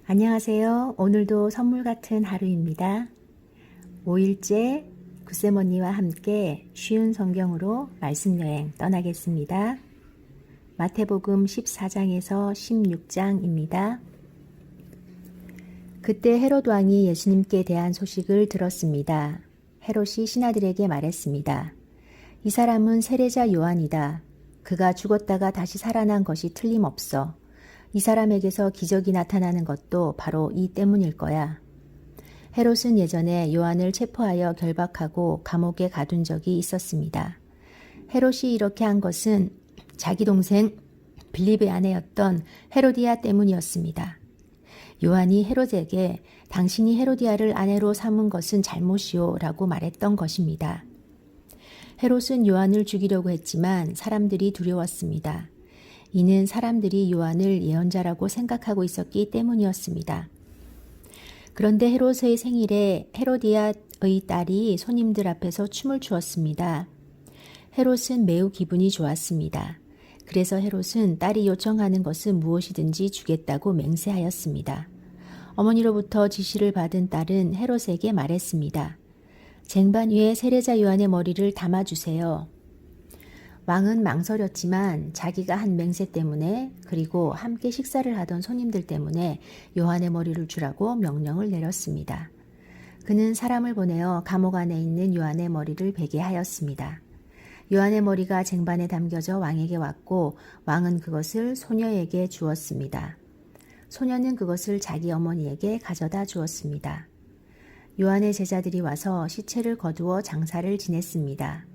안녕하세요. 오늘도 선물 같은 하루입니다. 5일째 굿세머니와 함께 쉬운 성경으로 말씀 여행 떠나겠습니다. 마태복음 14장에서 16장입니다. 그때 헤롯 왕이 예수님께 대한 소식을 들었습니다. 헤롯이 신하들에게 말했습니다. 이 사람은 세례자 요한이다. 그가 죽었다가 다시 살아난 것이 틀림없어. 이 사람에게서 기적이 나타나는 것도 바로 이 때문일 거야. 헤롯은 예전에 요한을 체포하여 결박하고 감옥에 가둔 적이 있었습니다. 헤롯이 이렇게 한 것은 자기 동생 빌립의 아내였던 헤로디아 때문이었습니다. 요한이 헤롯에게 당신이 헤로디아를 아내로 삼은 것은 잘못이요 라고 말했던 것입니다. 헤롯은 요한을 죽이려고 했지만 사람들이 두려웠습니다. 이는 사람들이 요한을 예언자라고 생각하고 있었기 때문이었습니다. 그런데 헤롯의 생일에 헤로디아의 딸이 손님들 앞에서 춤을 추었습니다. 헤롯은 매우 기분이 좋았습니다. 그래서 헤롯은 딸이 요청하는 것은 무엇이든지 주겠다고 맹세하였습니다. 어머니로부터 지시를 받은 딸은 헤롯에게 말했습니다. 쟁반 위에 세례자 요한의 머리를 담아주세요. 왕은 망설였지만 자기가 한 맹세 때문에 그리고 함께 식사를 하던 손님들 때문에 요한의 머리를 주라고 명령을 내렸습니다. 그는 사람을 보내어 감옥 안에 있는 요한의 머리를 베게 하였습니다. 요한의 머리가 쟁반에 담겨져 왕에게 왔고 왕은 그것을 소녀에게 주었습니다. 소녀는 그것을 자기 어머니에게 가져다 주었습니다. 요한의 제자들이 와서 시체를 거두어 장사를 지냈습니다.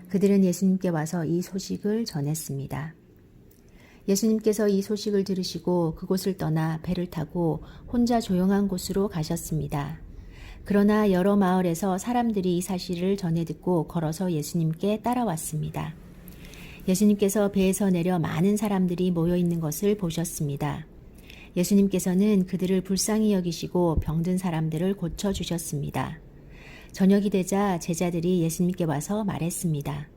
그들은 예수님께 와서 이 소식을 전했습니다. 예수님께서 이 소식을 들으시고 그곳을 떠나 배를 타고 혼자 조용한 곳으로 가셨습니다. 그러나 여러 마을에서 사람들이 이 사실을 전해 듣고 걸어서 예수님께 따라왔습니다. 예수님께서 배에서 내려 많은 사람들이 모여 있는 것을 보셨습니다. 예수님께서는 그들을 불쌍히 여기시고 병든 사람들을 고쳐주셨습니다. 저녁이 되자 제자들이 예수님께 와서 말했습니다.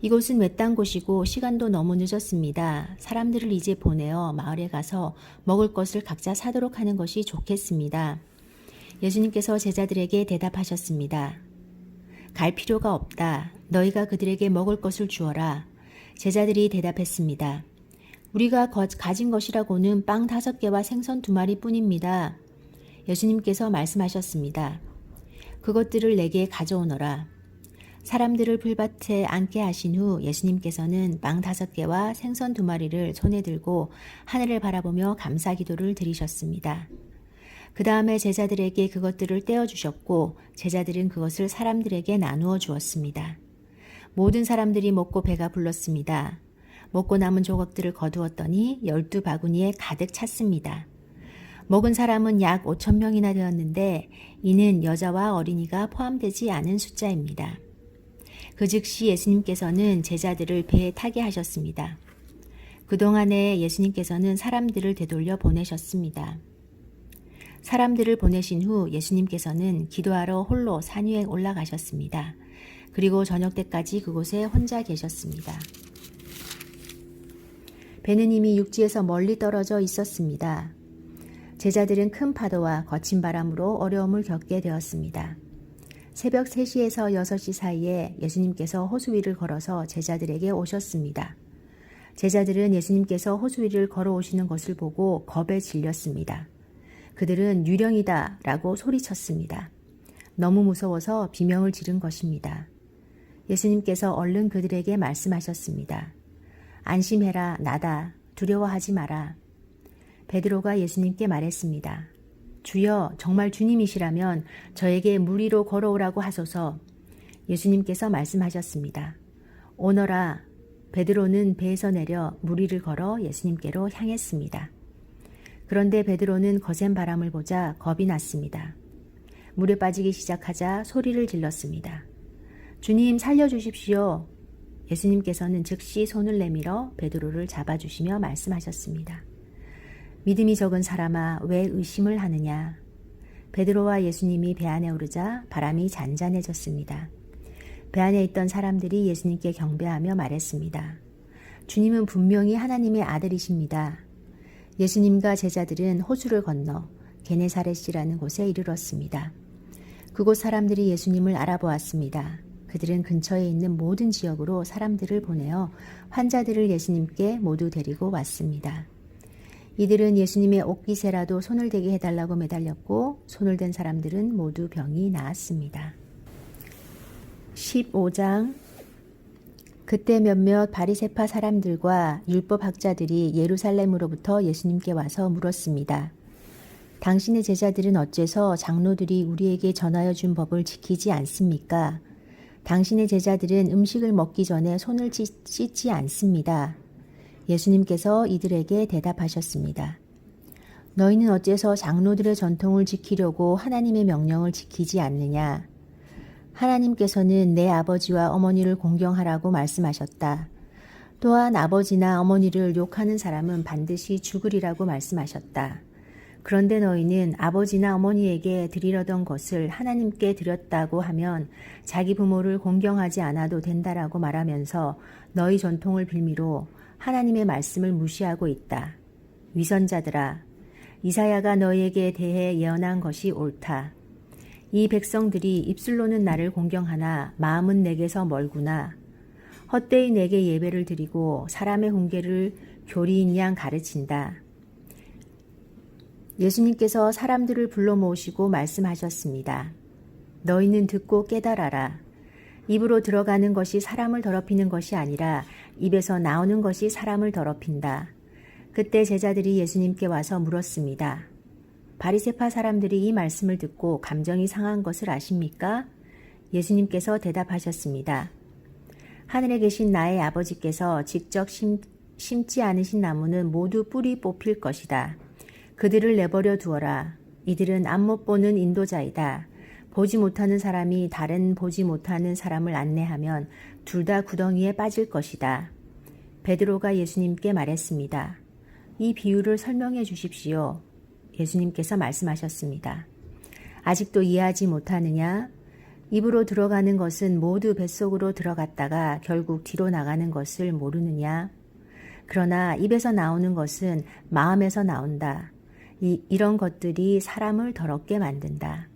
이곳은 외딴 곳이고 시간도 너무 늦었습니다. 사람들을 이제 보내어 마을에 가서 먹을 것을 각자 사도록 하는 것이 좋겠습니다. 예수님께서 제자들에게 대답하셨습니다. 갈 필요가 없다. 너희가 그들에게 먹을 것을 주어라. 제자들이 대답했습니다. 우리가 가진 것이라고는 빵 5개와 생선 2마리 뿐입니다. 예수님께서 말씀하셨습니다. 그것들을 내게 가져오너라. 사람들을 풀밭에 앉게 하신 후 예수님께서는 빵 5개와 생선 2마리를 손에 들고 하늘을 바라보며 감사 기도를 드리셨습니다. 그 다음에 제자들에게 그것들을 떼어주셨고 제자들은 그것을 사람들에게 나누어 주었습니다. 모든 사람들이 먹고 배가 불렀습니다. 먹고 남은 조각들을 거두었더니 12바구니에 가득 찼습니다. 먹은 사람은 약 5,000명이나 되었는데 이는 여자와 어린이가 포함되지 않은 숫자입니다. 그 즉시 예수님께서는 제자들을 배에 타게 하셨습니다. 그동안에 예수님께서는 사람들을 되돌려 보내셨습니다. 사람들을 보내신 후 예수님께서는 기도하러 홀로 산 위에 올라가셨습니다. 그리고 저녁 때까지 그곳에 혼자 계셨습니다. 배는 이미 육지에서 멀리 떨어져 있었습니다. 제자들은 큰 파도와 거친 바람으로 어려움을 겪게 되었습니다. 새벽 3시에서 6시 사이에 예수님께서 호수 위를 걸어서 제자들에게 오셨습니다. 제자들은 예수님께서 호수 위를 걸어오시는 것을 보고 겁에 질렸습니다. 그들은 유령이다 라고 소리쳤습니다. 너무 무서워서 비명을 지른 것입니다. 예수님께서 얼른 그들에게 말씀하셨습니다. 안심해라, 나다. 두려워하지 마라. 베드로가 예수님께 말했습니다. 주여, 정말 주님이시라면 저에게 물 위로 걸어오라고 하소서. 예수님께서 말씀하셨습니다. 오너라. 베드로는 배에서 내려 물 위를 걸어 예수님께로 향했습니다. 그런데 베드로는 거센 바람을 보자 겁이 났습니다. 물에 빠지기 시작하자 소리를 질렀습니다. 주님, 살려주십시오. 예수님께서는 즉시 손을 내밀어 베드로를 잡아주시며 말씀하셨습니다. 믿음이 적은 사람아, 왜 의심을 하느냐? 베드로와 예수님이 배 안에 오르자 바람이 잔잔해졌습니다. 배 안에 있던 사람들이 예수님께 경배하며 말했습니다. 주님은 분명히 하나님의 아들이십니다. 예수님과 제자들은 호수를 건너 게네사렛이라는 곳에 이르렀습니다. 그곳 사람들이 예수님을 알아보았습니다. 그들은 근처에 있는 모든 지역으로 사람들을 보내어 환자들을 예수님께 모두 데리고 왔습니다. 이들은 예수님의 옷깃에라도 손을 대게 해달라고 매달렸고 손을 댄 사람들은 모두 병이 나았습니다. 15장. 그때 몇몇 바리새파 사람들과 율법학자들이 예루살렘으로부터 예수님께 와서 물었습니다. 당신의 제자들은 어째서 장로들이 우리에게 전하여 준 법을 지키지 않습니까? 당신의 제자들은 음식을 먹기 전에 손을 씻지 않습니다. 예수님께서 이들에게 대답하셨습니다. 너희는 어째서 장로들의 전통을 지키려고 하나님의 명령을 지키지 않느냐? 하나님께서는 내 아버지와 어머니를 공경하라고 말씀하셨다. 또한 아버지나 어머니를 욕하는 사람은 반드시 죽으리라고 말씀하셨다. 그런데 너희는 아버지나 어머니에게 드리려던 것을 하나님께 드렸다고 하면 자기 부모를 공경하지 않아도 된다라고 말하면서 너희 전통을 빌미로 하나님의 말씀을 무시하고 있다. 위선자들아, 이사야가 너희에게 대해 예언한 것이 옳다. 이 백성들이 입술로는 나를 공경하나 마음은 내게서 멀구나. 헛되이 내게 예배를 드리고 사람의 훈계를 교리인 양 가르친다. 예수님께서 사람들을 불러 모으시고 말씀하셨습니다. 너희는 듣고 깨달아라. 입으로 들어가는 것이 사람을 더럽히는 것이 아니라 입에서 나오는 것이 사람을 더럽힌다. 그때 제자들이 예수님께 와서 물었습니다. 바리새파 사람들이 이 말씀을 듣고 감정이 상한 것을 아십니까? 예수님께서 대답하셨습니다. 하늘에 계신 나의 아버지께서 직접 심지 않으신 나무는 모두 뿌리 뽑힐 것이다. 그들을 내버려 두어라. 이들은 앞못 보는 인도자이다. 보지 못하는 사람이 다른 보지 못하는 사람을 안내하면 둘 다 구덩이에 빠질 것이다. 베드로가 예수님께 말했습니다. 이 비유를 설명해 주십시오. 예수님께서 말씀하셨습니다. 아직도 이해하지 못하느냐? 입으로 들어가는 것은 모두 뱃속으로 들어갔다가 결국 뒤로 나가는 것을 모르느냐? 그러나 입에서 나오는 것은 마음에서 나온다. 이런 것들이 사람을 더럽게 만든다.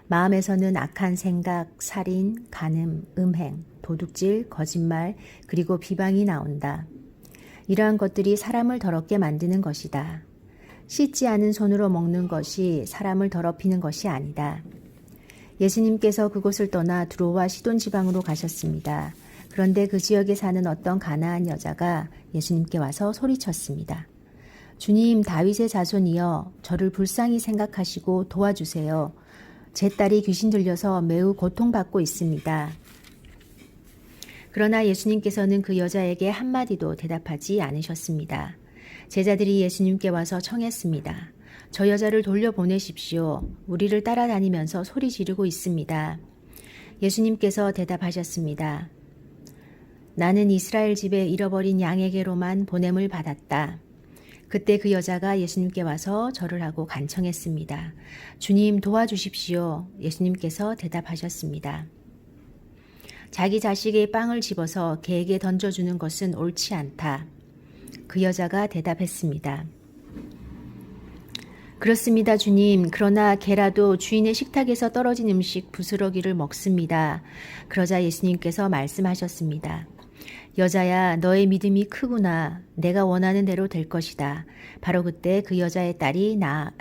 마음에서는 악한 생각, 살인, 간음, 음행, 도둑질, 거짓말, 그리고 비방이 나온다. 이러한 것들이 사람을 더럽게 만드는 것이다. 씻지 않은 손으로 먹는 것이 사람을 더럽히는 것이 아니다. 예수님께서 그곳을 떠나 두로와 시돈 지방으로 가셨습니다. 그런데 그 지역에 사는 어떤 가나안 여자가 예수님께 와서 소리쳤습니다. 주님, 다윗의 자손이여, 저를 불쌍히 생각하시고 도와주세요. 제 딸이 귀신 들려서 매우 고통받고 있습니다. 그러나 예수님께서는 그 여자에게 한마디도 대답하지 않으셨습니다. 제자들이 예수님께 와서 청했습니다. 저 여자를 돌려보내십시오. 우리를 따라다니면서 소리 지르고 있습니다. 예수님께서 대답하셨습니다. 나는 이스라엘 집에 잃어버린 양에게로만 보냄을 받았다. 그때 그 여자가 예수님께 와서 절을 하고 간청했습니다. 주님 도와주십시오. 예수님께서 대답하셨습니다. 자기 자식의 빵을 집어서 개에게 던져주는 것은 옳지 않다. 그 여자가 대답했습니다. 그렇습니다, 주님. 그러나 개라도 주인의 식탁에서 떨어진 음식 부스러기를 먹습니다. 그러자 예수님께서 말씀하셨습니다. 여자야, 너의 믿음이 크구나. 내가 원하는 대로 될 것이다. 바로 그때 그 여자의 딸이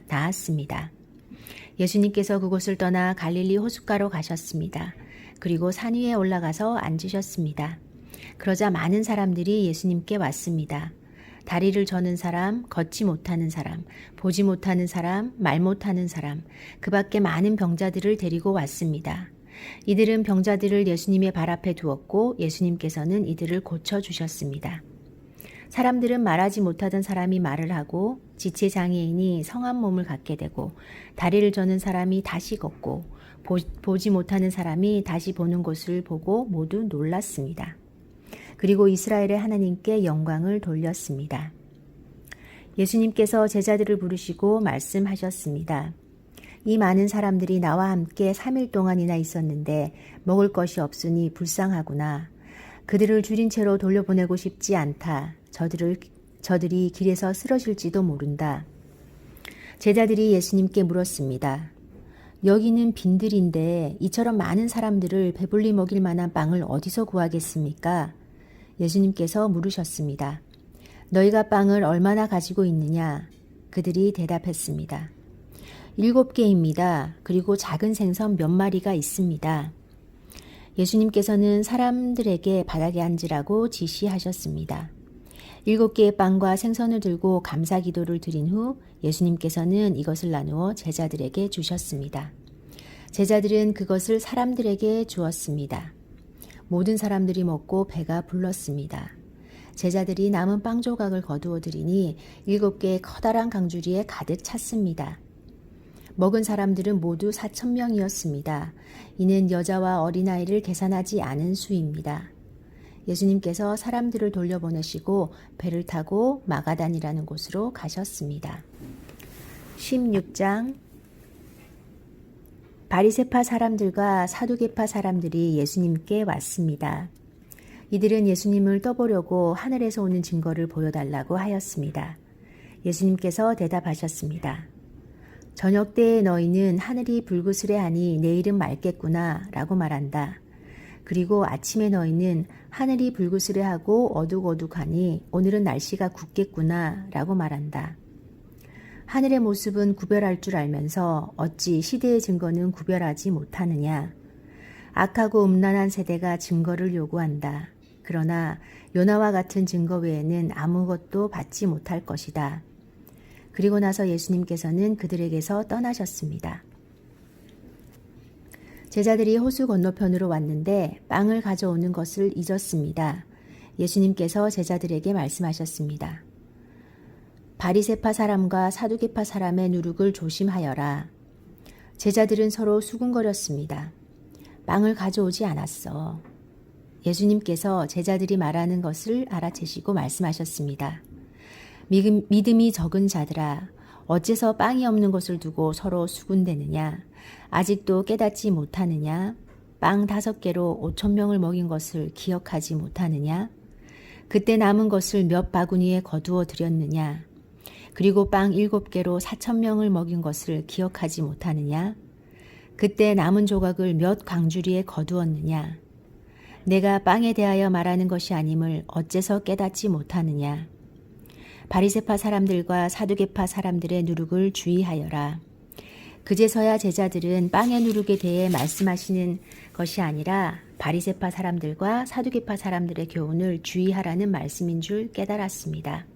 나았습니다. 예수님께서 그곳을 떠나 갈릴리 호숫가로 가셨습니다. 그리고 산 위에 올라가서 앉으셨습니다. 그러자 많은 사람들이 예수님께 왔습니다. 다리를 저는 사람, 걷지 못하는 사람, 보지 못하는 사람, 말 못하는 사람, 그 밖에 많은 병자들을 데리고 왔습니다. 이들은 병자들을 예수님의 발 앞에 두었고 예수님께서는 이들을 고쳐주셨습니다. 사람들은 말하지 못하던 사람이 말을 하고 지체장애인이 성한 몸을 갖게 되고 다리를 저는 사람이 다시 걷고 보지 못하는 사람이 다시 보는 것을 보고 모두 놀랐습니다. 그리고 이스라엘의 하나님께 영광을 돌렸습니다. 예수님께서 제자들을 부르시고 말씀하셨습니다. 이 많은 사람들이 나와 함께 3일 동안이나 있었는데 먹을 것이 없으니 불쌍하구나. 그들을 줄인 채로 돌려보내고 싶지 않다. 저들이 길에서 쓰러질지도 모른다. 제자들이 예수님께 물었습니다. 여기는 빈들인데 이처럼 많은 사람들을 배불리 먹일 만한 빵을 어디서 구하겠습니까? 예수님께서 물으셨습니다. 너희가 빵을 얼마나 가지고 있느냐? 그들이 대답했습니다. 7개입니다. 그리고 작은 생선 몇 마리가 있습니다. 예수님께서는 사람들에게 바닥에 앉으라고 지시하셨습니다. 7개의 빵과 생선을 들고 감사 기도를 드린 후 예수님께서는 이것을 나누어 제자들에게 주셨습니다. 제자들은 그것을 사람들에게 주었습니다. 모든 사람들이 먹고 배가 불렀습니다. 제자들이 남은 빵 조각을 거두어 드리니 7개의 커다란 강주리에 가득 찼습니다. 먹은 사람들은 모두 4,000명이었습니다. 이는 여자와 어린아이를 계산하지 않은 수입니다. 예수님께서 사람들을 돌려보내시고 배를 타고 마가단이라는 곳으로 가셨습니다. 16장 바리새파 사람들과 사두개파 사람들이 예수님께 왔습니다. 이들은 예수님을 떠보려고 하늘에서 오는 증거를 보여달라고 하였습니다. 예수님께서 대답하셨습니다. 저녁 때에 너희는 하늘이 불그스레하니 내일은 맑겠구나 라고 말한다. 그리고 아침에 너희는 하늘이 불그스레하고 어둑어둑하니 오늘은 날씨가 굳겠구나 라고 말한다. 하늘의 모습은 구별할 줄 알면서 어찌 시대의 증거는 구별하지 못하느냐. 악하고 음란한 세대가 증거를 요구한다. 그러나 요나와 같은 증거 외에는 아무것도 받지 못할 것이다. 그리고 나서 예수님께서는 그들에게서 떠나셨습니다. 제자들이 호수 건너편으로 왔는데 빵을 가져오는 것을 잊었습니다. 예수님께서 제자들에게 말씀하셨습니다. 바리새파 사람과 사두개파 사람의 누룩을 조심하여라. 제자들은 서로 수군거렸습니다. 빵을 가져오지 않았어. 예수님께서 제자들이 말하는 것을 알아채시고 말씀하셨습니다. 믿음이 적은 자들아, 어째서 빵이 없는 것을 두고 서로 수군대느냐? 아직도 깨닫지 못하느냐? 빵 5개로 5,000명을 먹인 것을 기억하지 못하느냐? 그때 남은 것을 몇 바구니에 거두어 드렸느냐? 그리고 빵 7개로 4,000명을 먹인 것을 기억하지 못하느냐? 그때 남은 조각을 몇 광주리에 거두었느냐? 내가 빵에 대하여 말하는 것이 아님을 어째서 깨닫지 못하느냐? 바리새파 사람들과 사두개파 사람들의 누룩을 주의하여라. 그제서야 제자들은 빵의 누룩에 대해 말씀하시는 것이 아니라 바리새파 사람들과 사두개파 사람들의 교훈을 주의하라는 말씀인 줄 깨달았습니다.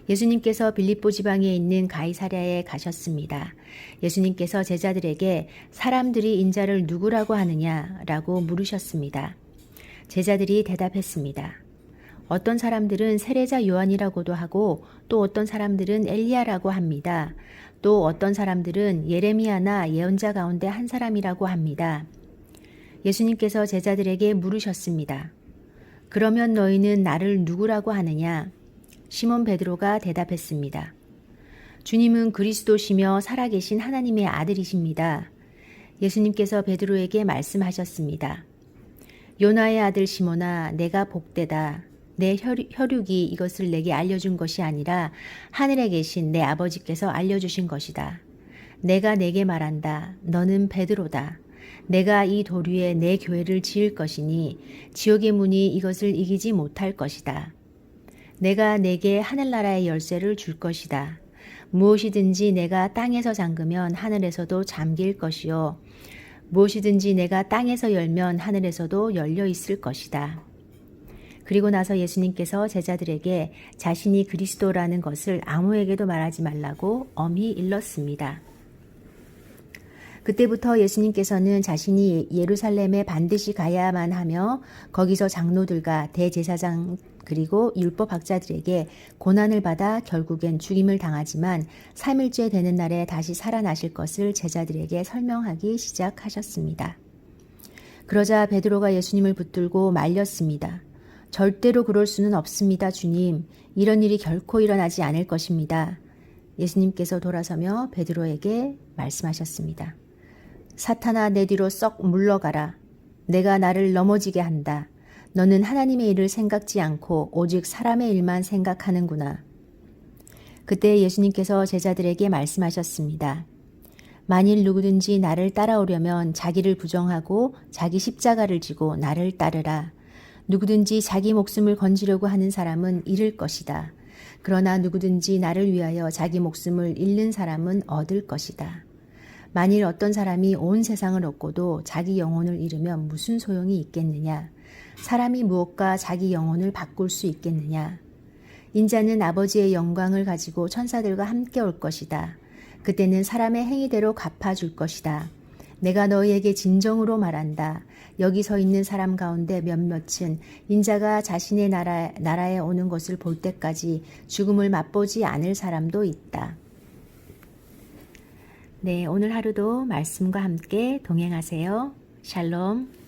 예수님께서 빌립보 지방에 있는 가이사랴에 가셨습니다. 예수님께서 제자들에게 사람들이 인자를 누구라고 하느냐라고 물으셨습니다. 제자들이 대답했습니다. 어떤 사람들은 세례자 요한이라고도 하고 또 어떤 사람들은 엘리야라고 합니다. 또 어떤 사람들은 예레미야나 예언자 가운데 한 사람이라고 합니다. 예수님께서 제자들에게 물으셨습니다. 그러면 너희는 나를 누구라고 하느냐? 시몬 베드로가 대답했습니다. 주님은 그리스도시며 살아계신 하나님의 아들이십니다. 예수님께서 베드로에게 말씀하셨습니다. 요나의 아들 시몬아, 내가 복되다. 내 혈육이 이것을 내게 알려준 것이 아니라 하늘에 계신 내 아버지께서 알려주신 것이다. 내가 내게 말한다. 너는 베드로다. 내가 이 돌 위에 내 교회를 지을 것이니 지옥의 문이 이것을 이기지 못할 것이다. 내가 내게 하늘나라의 열쇠를 줄 것이다. 무엇이든지 내가 땅에서 잠그면 하늘에서도 잠길 것이요. 무엇이든지 내가 땅에서 열면 하늘에서도 열려 있을 것이다. 그리고 나서 예수님께서 제자들에게 자신이 그리스도라는 것을 아무에게도 말하지 말라고 엄히 일렀습니다. 그때부터 예수님께서는 자신이 예루살렘에 반드시 가야만 하며 거기서 장로들과 대제사장 그리고 율법학자들에게 고난을 받아 결국엔 죽임을 당하지만 3일째 되는 날에 다시 살아나실 것을 제자들에게 설명하기 시작하셨습니다. 그러자 베드로가 예수님을 붙들고 말렸습니다. 절대로 그럴 수는 없습니다, 주님. 이런 일이 결코 일어나지 않을 것입니다. 예수님께서 돌아서며 베드로에게 말씀하셨습니다. 사탄아, 내 뒤로 썩 물러가라. 내가 나를 넘어지게 한다. 너는 하나님의 일을 생각지 않고 오직 사람의 일만 생각하는구나. 그때 예수님께서 제자들에게 말씀하셨습니다. 만일 누구든지 나를 따라오려면 자기를 부정하고 자기 십자가를 지고 나를 따르라. 누구든지 자기 목숨을 건지려고 하는 사람은 잃을 것이다. 그러나 누구든지 나를 위하여 자기 목숨을 잃는 사람은 얻을 것이다. 만일 어떤 사람이 온 세상을 얻고도 자기 영혼을 잃으면 무슨 소용이 있겠느냐? 사람이 무엇과 자기 영혼을 바꿀 수 있겠느냐? 인자는 아버지의 영광을 가지고 천사들과 함께 올 것이다. 그때는 사람의 행위대로 갚아줄 것이다. 내가 너희에게 진정으로 말한다. 여기 서 있는 사람 가운데 몇몇은 인자가 자신의 나라에 오는 것을 볼 때까지 죽음을 맛보지 않을 사람도 있다. 네, 오늘 하루도 말씀과 함께 동행하세요. 샬롬.